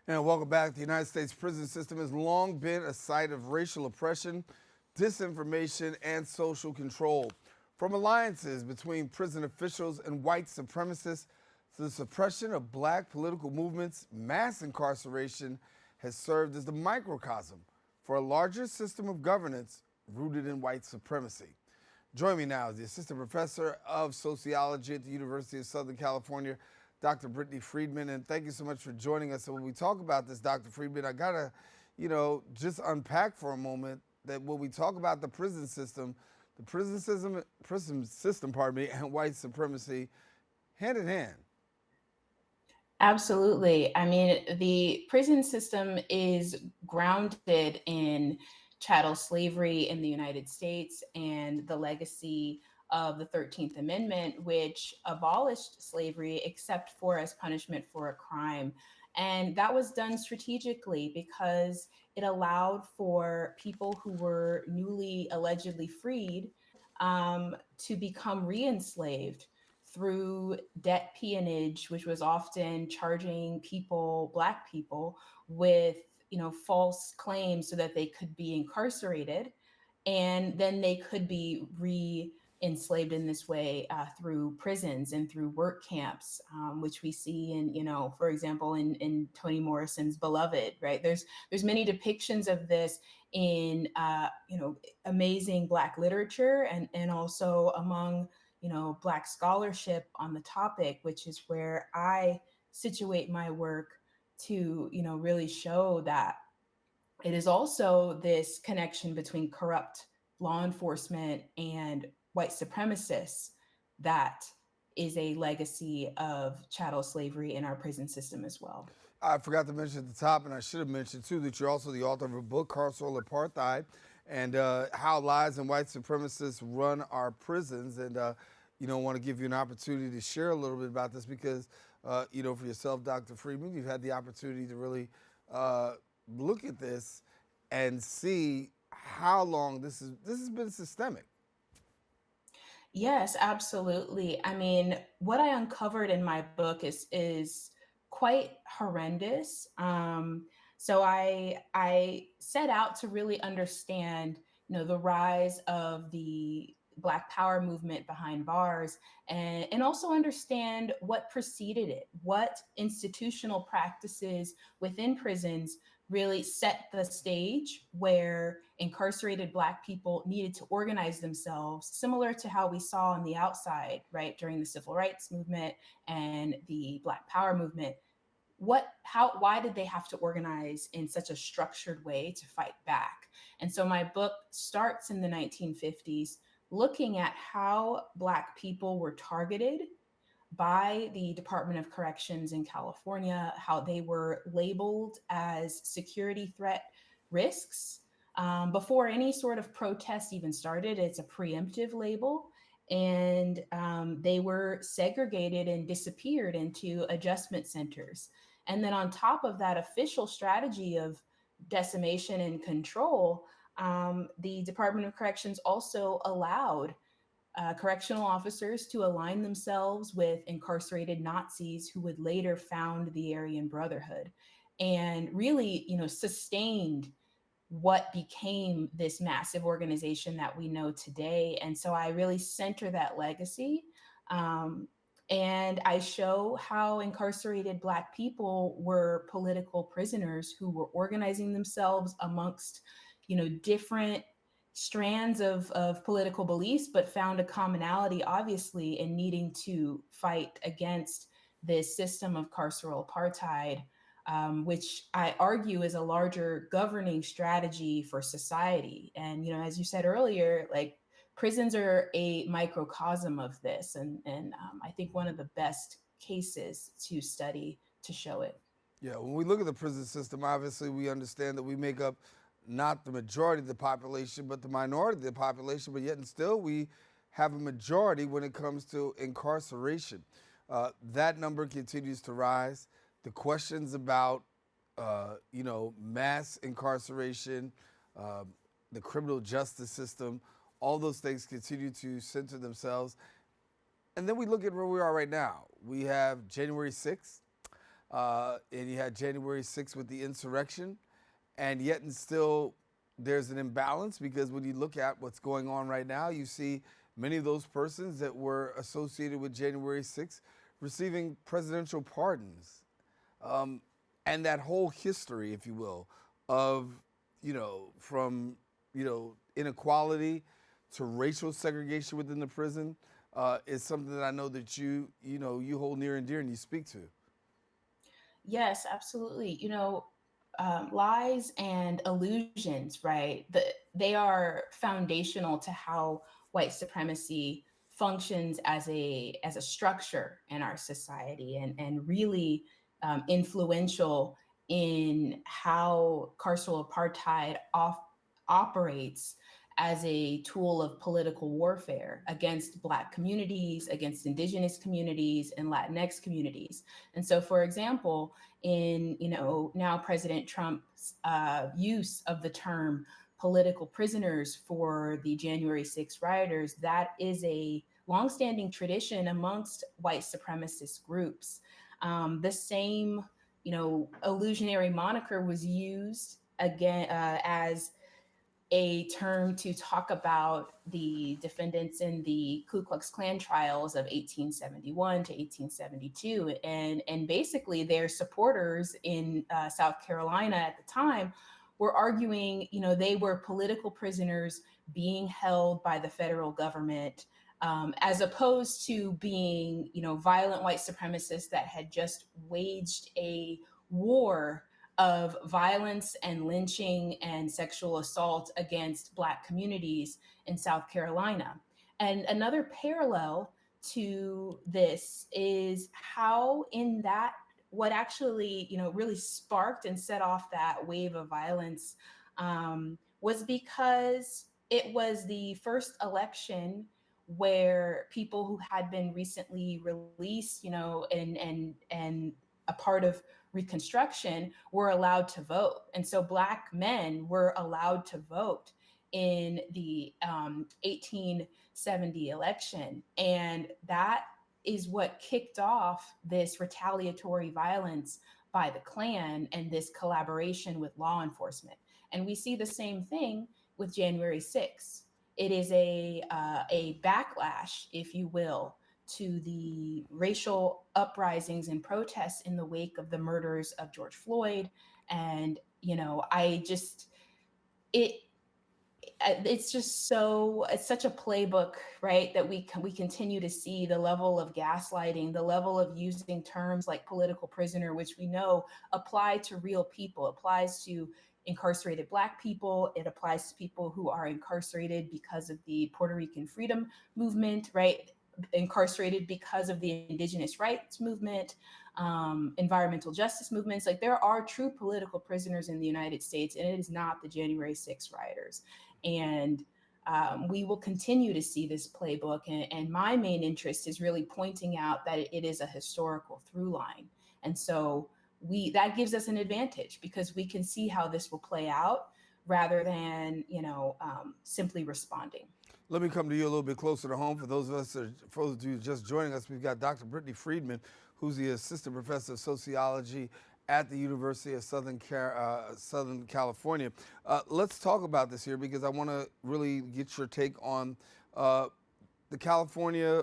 And welcome back. The United States prison system has long been a site of racial oppression, disinformation, and social control. From alliances between prison officials and white supremacists to the suppression of black political movements, mass incarceration has served as the microcosm for a larger system of governance rooted in white supremacy. Join me now is the Assistant Professor of Sociology at the University of Southern California, Dr. Brittany Friedman. And thank you so much for joining us. So when we talk about this, Dr. Friedman, I gotta, just unpack for a moment that when we talk about the prison system, and white supremacy, hand in hand. Absolutely. I mean, the prison system is grounded in chattel slavery in the United States and the legacy of the 13th Amendment, which abolished slavery except for as punishment for a crime. And that was done strategically because it allowed for people who were newly allegedly freed to become re enslaved through debt peonage, which was often charging people, Black people, with false claims so that they could be incarcerated, and then they could be enslaved in this way through prisons and through work camps, which we see in, for example, in Toni Morrison's Beloved, right? There's many depictions of this in, amazing Black literature and also among, Black scholarship on the topic, which is where I situate my work to, really show that it is also this connection between corrupt law enforcement and white supremacists that is a legacy of chattel slavery in our prison system as well. I forgot to mention at the top, and I should have mentioned too, that you're also the author of a book, Carceral Apartheid, and how lies and white supremacists run our prisons. And, want to give you an opportunity to share a little bit about this because, for yourself, Dr. Friedman, you've had the opportunity to really look at this and see how long this has been systemic. Yes, absolutely. I mean, what I uncovered in my book is quite horrendous. So I set out to really understand, the rise of the Black Power movement behind bars, and also understand what preceded it, what institutional practices within prisons really set the stage where incarcerated Black people needed to organize themselves, similar to how we saw on the outside, right, during the Civil Rights Movement and the Black Power movement. Why did they have to organize in such a structured way to fight back? And so my book starts in the 1950s, looking at how Black people were targeted by the Department of Corrections in California, how they were labeled as security threat risks. Before any sort of protest even started, it's a preemptive label. And they were segregated and disappeared into adjustment centers. And then on top of that official strategy of decimation and control, the Department of Corrections also allowed correctional officers to align themselves with incarcerated Nazis who would later found the Aryan Brotherhood, and really, sustained what became this massive organization that we know today. And so I really center that legacy. Um, and I show how incarcerated Black people were political prisoners who were organizing themselves amongst, different strands of political beliefs, but found a commonality, obviously, in needing to fight against this system of carceral apartheid, which I argue is a larger governing strategy for society. And, as you said earlier, like prisons are a microcosm of this. And I think one of the best cases to study to show it. Yeah, when we look at the prison system, obviously we understand that we make up not the majority of the population, but the minority of the population, but yet and still we have a majority when it comes to incarceration. That number continues to rise. The questions about, mass incarceration, uh, the criminal justice system, all those things continue to center themselves. And then we look at where we are right now. We have January 6th. and you had January 6th with the insurrection, and yet and still there's an imbalance because when you look at what's going on right now, you see many of those persons that were associated with January 6th receiving presidential pardons. And that whole history, if you will, of, from, inequality to racial segregation within the prison is something that I know that you hold near and dear and you speak to. Yes, absolutely. Lies and illusions, right? They are foundational to how white supremacy functions as a structure in our society, and really influential in how carceral apartheid operates as a tool of political warfare against Black communities, against Indigenous communities, and Latinx communities. And so, for example, in now President Trump's use of the term political prisoners for the January 6 rioters, that is a longstanding tradition amongst white supremacist groups. The same, illusionary moniker was used again as a term to talk about the defendants in the Ku Klux Klan trials of 1871 to 1872. And basically, their supporters in South Carolina at the time were arguing, they were political prisoners being held by the federal government. As opposed to being, violent white supremacists that had just waged a war of violence and lynching and sexual assault against Black communities in South Carolina. And another parallel to this is how in that what actually really sparked and set off that wave of violence was because it was the first election where people who had been recently released, and a part of Reconstruction were allowed to vote. And so Black men were allowed to vote in the 1870 election. And that is what kicked off this retaliatory violence by the Klan and this collaboration with law enforcement. And we see the same thing with January 6th. It is a backlash, if you will, to the racial uprisings and protests in the wake of the murders of George Floyd. And, it, it's such a playbook, right? That we continue to see the level of gaslighting, the level of using terms like political prisoner, which we know apply to real people, applies to incarcerated Black people. It applies to people who are incarcerated because of the Puerto Rican freedom movement, right? Incarcerated because of the indigenous rights movement, environmental justice movements. Like, there are true political prisoners in the United States, and it is not the January 6 rioters. And we will continue to see this playbook. And my main interest is really pointing out that it is a historical through line. And so that gives us an advantage because we can see how this will play out rather than, simply responding. Let me come to you a little bit closer to home. For those of you just joining us, we've got Dr. Brittany Friedman, who's the Assistant Professor of Sociology at the University of Southern California. Let's talk about this here because I want to really get your take on the California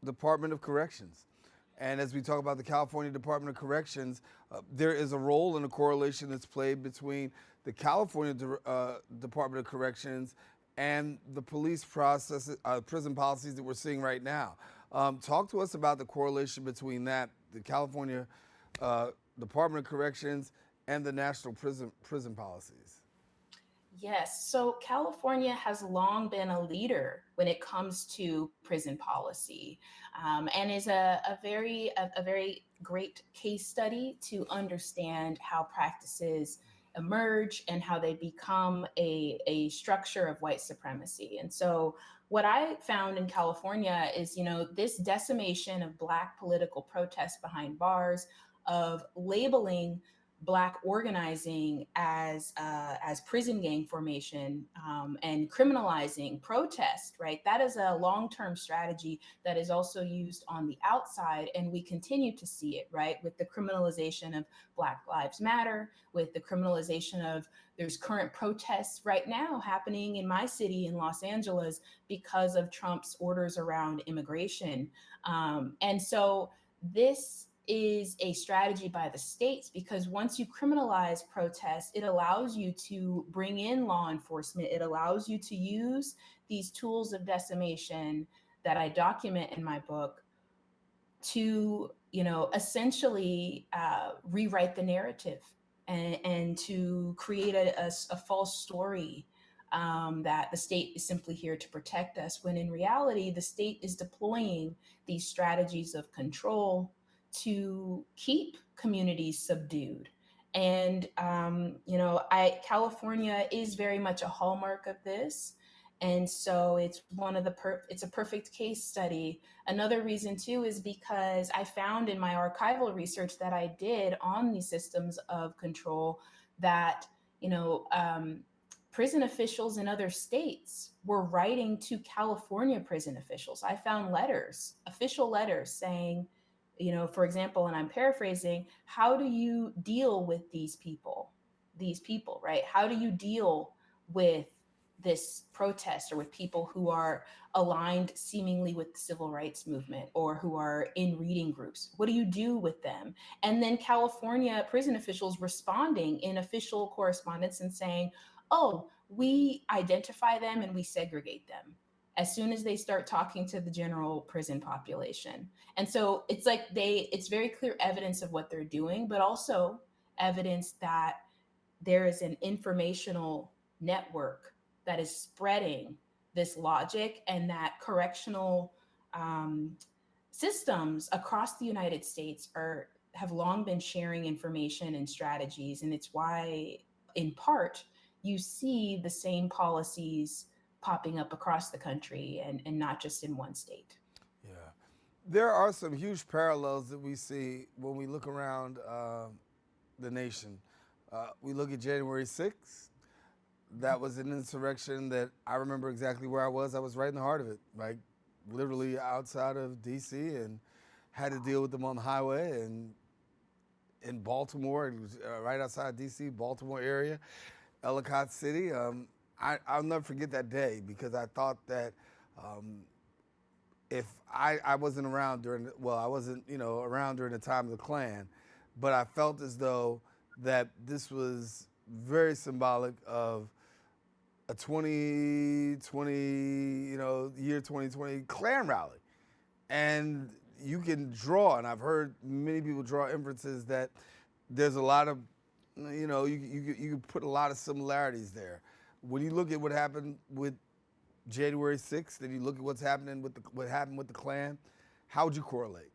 Department of Corrections. And as we talk about the California Department of Corrections, there is a role and a correlation that's played between the California Department of Corrections and the police prison policies that we're seeing right now. Talk to us about the correlation between that, the California Department of Corrections, and the national prison policies. Yes, so California has long been a leader when it comes to prison policy, and is a very great case study to understand how practices emerge and how they become a structure of white supremacy. And so what I found in California is, this decimation of Black political protest behind bars, of labeling Black organizing as prison gang formation, and criminalizing protest, right? That is a long-term strategy that is also used on the outside, and we continue to see it, right? With the criminalization of Black Lives Matter, with the criminalization of, there's current protests right now happening in my city in Los Angeles because of Trump's orders around immigration. And so this is a strategy by the states, because once you criminalize protest, it allows you to bring in law enforcement. It allows you to use these tools of decimation that I document in my book to, essentially rewrite the narrative, and to create a false story, that the state is simply here to protect us, when in reality, the state is deploying these strategies of control to keep communities subdued. And California is very much a hallmark of this, and so it's one of the it's a perfect case study. Another reason too is because I found in my archival research that I did on these systems of control that, prison officials in other states were writing to California prison officials. I found letters, official letters saying, for example, and I'm paraphrasing, how do you deal with these people? These people, right? How do you deal with this protest, or with people who are aligned seemingly with the civil rights movement, or who are in reading groups? What do you do with them? And then California prison officials responding in official correspondence and saying, oh, we identify them and we segregate them as soon as they start talking to the general prison population. And so it's like it's very clear evidence of what they're doing, but also evidence that there is an informational network that is spreading this logic, and that correctional um, systems across the United States have long been sharing information and strategies. And it's why, in part, you see the same policies popping up across the country, and not just in one state. Yeah. There are some huge parallels that we see when we look around the nation. We look at January 6th. That was an insurrection that I remember exactly where I was. I was right in the heart of it, like literally outside of D.C., and had to deal with them on the highway, and in Baltimore, it was right outside D.C., Baltimore area, Ellicott City. I'll never forget that day, because I thought that if I wasn't around I wasn't, around during the time of the Klan, but I felt as though that this was very symbolic of a 2020, year 2020 Klan rally. And you can draw, and I've heard many people draw inferences that there's a lot of, you can put a lot of similarities there. When you look at what happened with January 6th, and you look at what happened with the Klan, how would you correlate?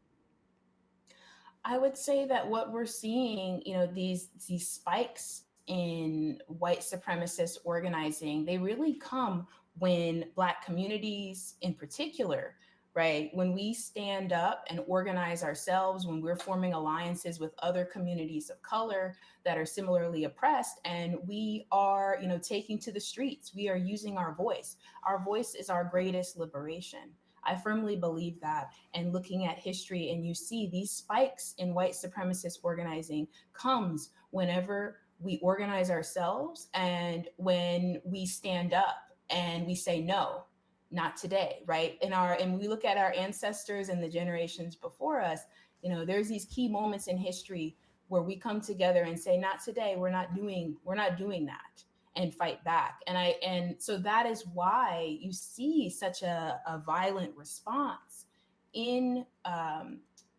I would say that what we're seeing, these spikes in white supremacist organizing, they really come when Black communities in particular, right? When we stand up and organize ourselves, when we're forming alliances with other communities of color that are similarly oppressed, and we are, taking to the streets, we are using our voice. Our voice is our greatest liberation. I firmly believe that. And looking at history, and you see these spikes in white supremacist organizing comes whenever we organize ourselves, and when we stand up and we say no, not today, right? And we look at our ancestors and the generations before us, there's these key moments in history where we come together and say, not today, we're not doing that, and fight back. And so that is why you see such a violent response in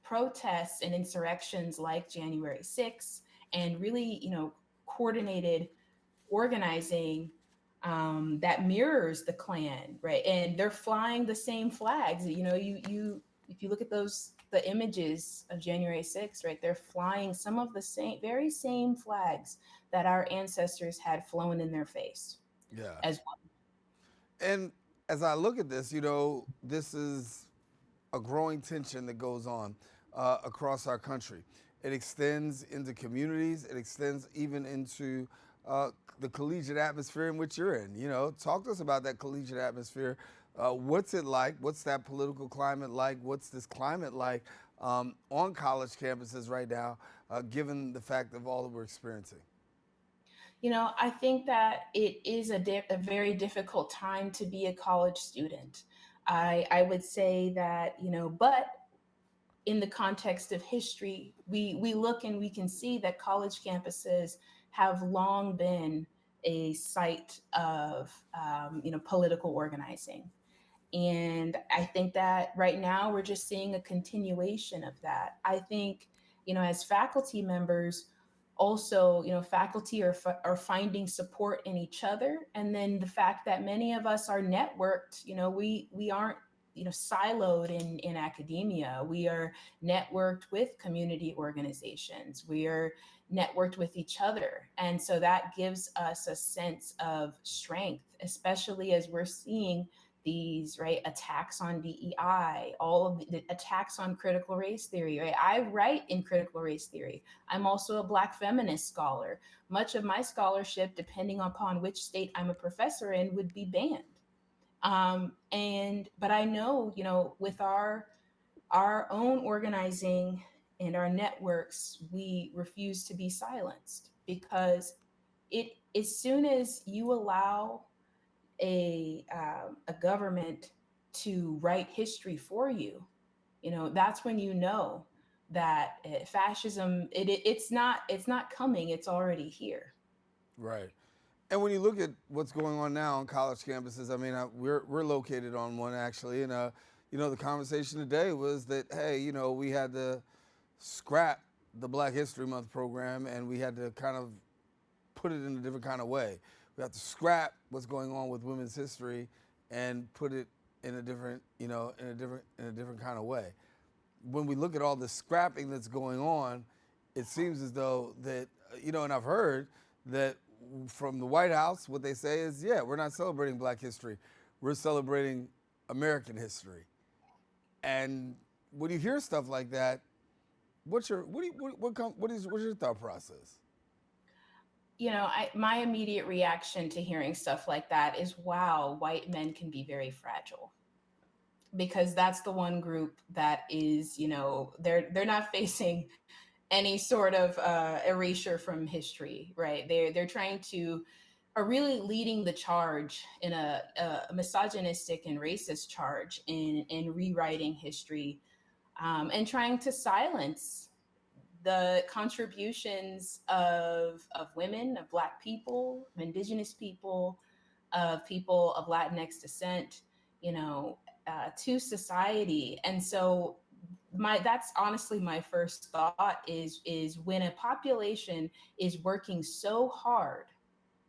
protests and insurrections like January 6th, and really, coordinated organizing that mirrors the Klan, right? And they're flying the same flags. You if you look at the images of January 6th, right? They're flying some of the very same flags that our ancestors had flown in their face. Yeah. As well. And as I look at this, this is a growing tension that goes on across our country. It extends into communities. It extends even into the collegiate atmosphere in which you're in. Talk to us about that collegiate atmosphere. What's it like? What's that political climate like? What's this climate like on college campuses right now, given the fact of all that we're experiencing? I think that it is a very difficult time to be a college student. I would say that, but in the context of history, we look and we can see that college campuses have long been a site of, political organizing. And I think that right now we're just seeing a continuation of that. I think, as faculty members, also, faculty are finding support in each other. And then the fact that many of us are networked, we aren't, siloed in academia. We are networked with community organizations. We are networked with each other. And so that gives us a sense of strength, especially as we're seeing these attacks on DEI, all of the attacks on critical race theory. Right? I write in critical race theory. I'm also a Black feminist scholar. Much of my scholarship, depending upon which state I'm a professor in, would be banned. But I know, with our own organizing and our networks, we refuse to be silenced, because as soon as you allow a government to write history for you, that's when that fascism it's not coming, it's already here. Right. And when you look at what's going on now on college campuses, I mean, we're located on one actually, and the conversation today was that, hey, we had to scrap the Black History Month program, and we had to kind of put it in a different kind of way. We have to scrap what's going on with women's history and put it in a different, in a different kind of way. When we look at all the scrapping that's going on, it seems as though that, and I've heard that from the White House, what they say is, yeah, we're not celebrating Black history. We're celebrating American history. And when you hear stuff like that, what's your thought process? My immediate reaction to hearing stuff like that is, wow, white men can be very fragile. Because that's the one group that is, they're not facing any sort of erasure from history, right? They're trying to are really leading the charge in a misogynistic and racist charge in rewriting history, and trying to silence the contributions of women, of Black people, of Indigenous people of Latinx descent, to society. And so that's honestly my first thought is when a population is working so hard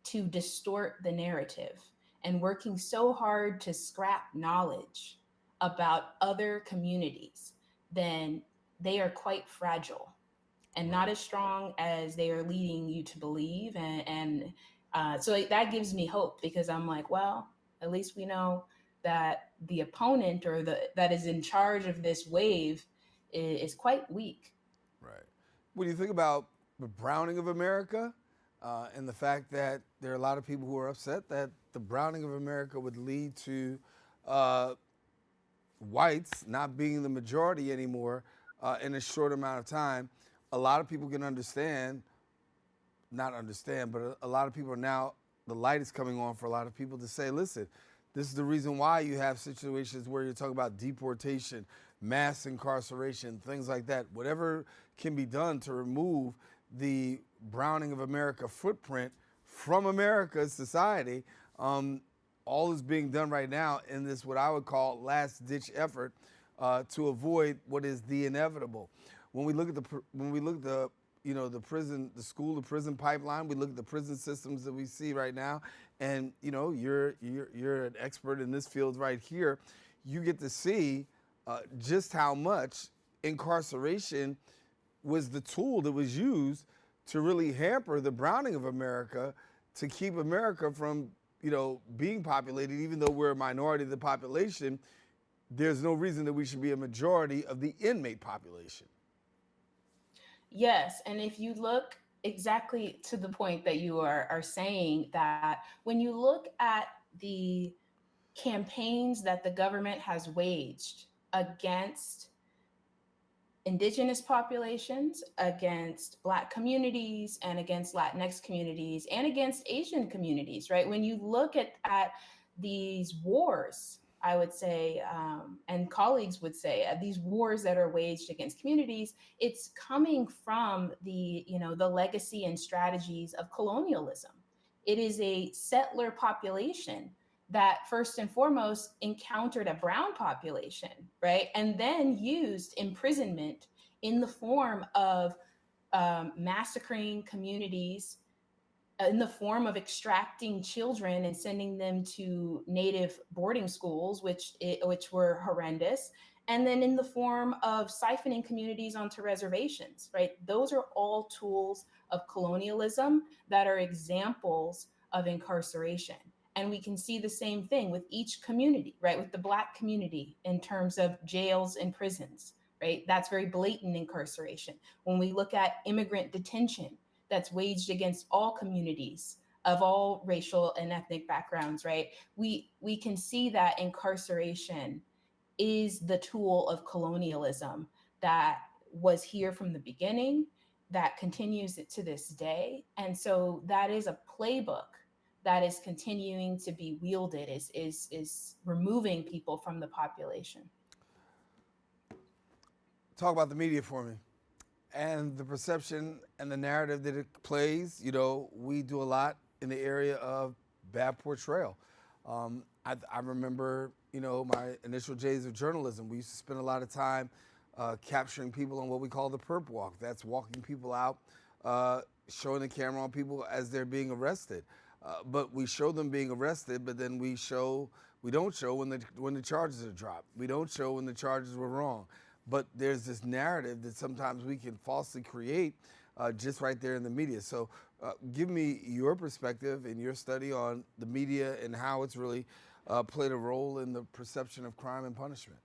to distort the narrative and working so hard to scrap knowledge about other communities, then they are quite fragile and not as strong as they are leading you to believe. So that gives me hope, because I'm like, well, at least we know that the opponent or that is in charge of this wave is quite weak. Right. When you think about the browning of America, and the fact that there are a lot of people who are upset that the browning of America would lead to whites not being the majority anymore in a short amount of time, a lot of people can not understand, but a lot of people are now, the light is coming on for a lot of people to say, listen, this is the reason why you have situations where you're talking about deportation, mass incarceration, things like that. Whatever can be done to remove the browning of America footprint from America's society, all is being done right now in this, what I would call, last-ditch effort to avoid what is the inevitable. When we look at the prison, the school to prison pipeline, we look at the prison systems that we see right now, and you're an expert in this field right here. You get to see just how much incarceration was the tool that was used to really hamper the browning of America, to keep America from being populated. Even though we're a minority of the population, there's no reason that we should be a majority of the inmate population. Yes, and if you look exactly to the point that you are saying, that when you look at the campaigns that the government has waged against indigenous populations, against Black communities, and against Latinx communities, and against Asian communities, right? When you look at these wars, I would say, and colleagues would say, these wars that are waged against communities, it's coming from the legacy and strategies of colonialism. It is a settler population that first and foremost encountered a brown population, right? And then used imprisonment in the form of massacring communities, in the form of extracting children and sending them to native boarding schools, which were horrendous, and then in the form of siphoning communities onto reservations. Right, those are all tools of colonialism that are examples of incarceration. And we can see the same thing with each community, right? With the Black community in terms of jails and prisons, right? That's very blatant incarceration. When we look at immigrant detention, that's waged against all communities of all racial and ethnic backgrounds, right? We can see that incarceration is the tool of colonialism that was here from the beginning, that continues it to this day. And so that is a playbook that is continuing to be wielded, is removing people from the population. Talk about the media for me and the perception and the narrative that it plays. We do a lot in the area of bad portrayal. I remember, my initial days of journalism. We used to spend a lot of time capturing people on what we call the perp walk. That's walking people out, showing the camera on people as they're being arrested. But we show them being arrested, but then we don't show when the charges are dropped. We don't show when the charges were wrong. But there's this narrative that sometimes we can falsely create just right there in the media. So give me your perspective and your study on the media and how it's really played a role in the perception of crime and punishment.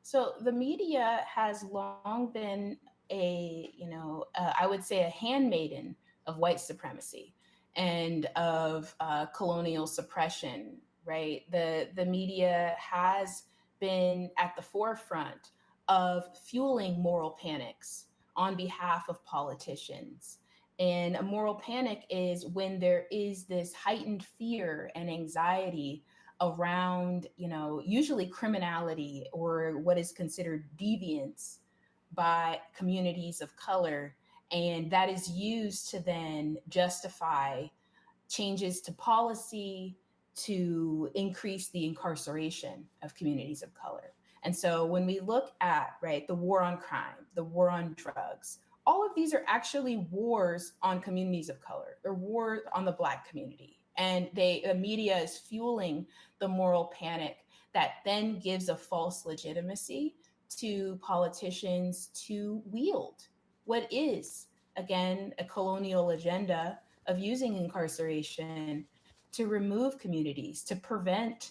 So the media has long been I would say, a handmaiden of white supremacy and of colonial suppression. Right, the media has been at the forefront of fueling moral panics on behalf of politicians. And a moral panic is when there is this heightened fear and anxiety around, usually criminality or what is considered deviance by communities of color. And that is used to then justify changes to policy to increase the incarceration of communities of color. And so when we look at, right, the war on crime, the war on drugs, all of these are actually wars on communities of color. They're wars on the Black community. And the media is fueling the moral panic that then gives a false legitimacy to politicians to wield what is, again, a colonial agenda of using incarceration to remove communities, to prevent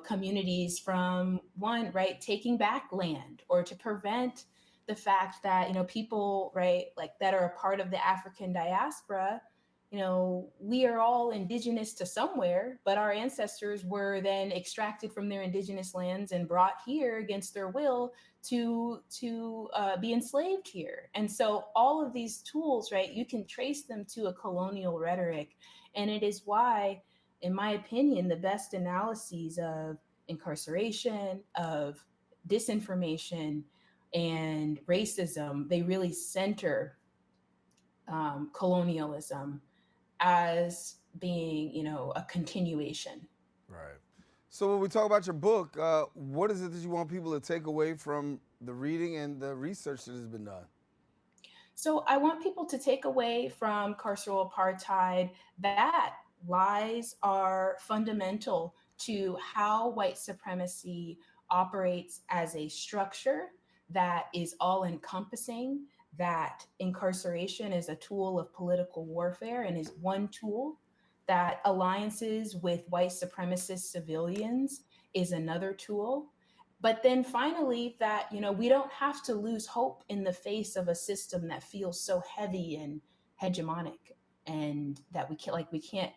communities from, one, right, taking back land, or to prevent the fact that, people, right, like, that are a part of the African diaspora, we are all indigenous to somewhere, but our ancestors were then extracted from their indigenous lands and brought here against their will to be enslaved here. And so all of these tools, right, you can trace them to a colonial rhetoric. And it is why, in my opinion, the best analyses of incarceration, of disinformation, and racism, they really center colonialism as being, a continuation. Right. So when we talk about your book, what is it that you want people to take away from the reading and the research that has been done? So I want people to take away from carceral apartheid that lies are fundamental to how white supremacy operates as a structure that is all encompassing, that incarceration is a tool of political warfare and is one tool, that alliances with white supremacist civilians is another tool, But then finally, that, we don't have to lose hope in the face of a system that feels so heavy and hegemonic, and that we can't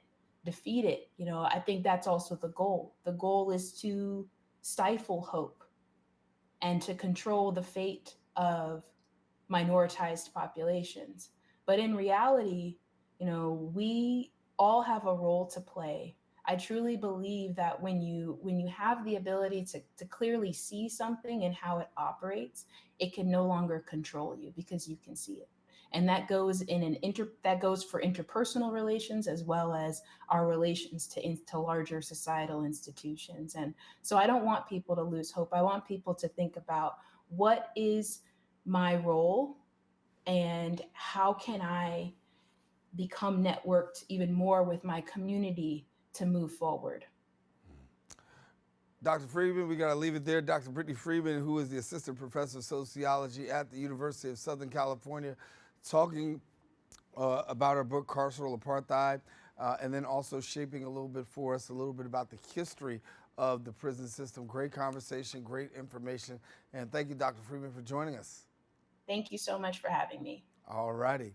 defeat it. I think that's also the goal. The goal is to stifle hope and to control the fate of minoritized populations. But in reality, we all have a role to play. I truly believe that when you have the ability to clearly see something and how it operates, it can no longer control you because you can see it. And that goes that goes for interpersonal relations as well as our relations to larger societal institutions. And so I don't want people to lose hope. I want people to think about, what is my role, and how can I become networked even more with my community to move forward. Dr. Friedman, we got to leave it there. Dr. Brittany Friedman, who is the Assistant Professor of Sociology at the University of Southern California, talking about her book, Carceral, Apartheid, and then also shaping a little bit for us, a little bit about the history of the prison system. Great conversation, great information, and thank you, Dr. Friedman, for joining us. Thank you so much for having me. All righty.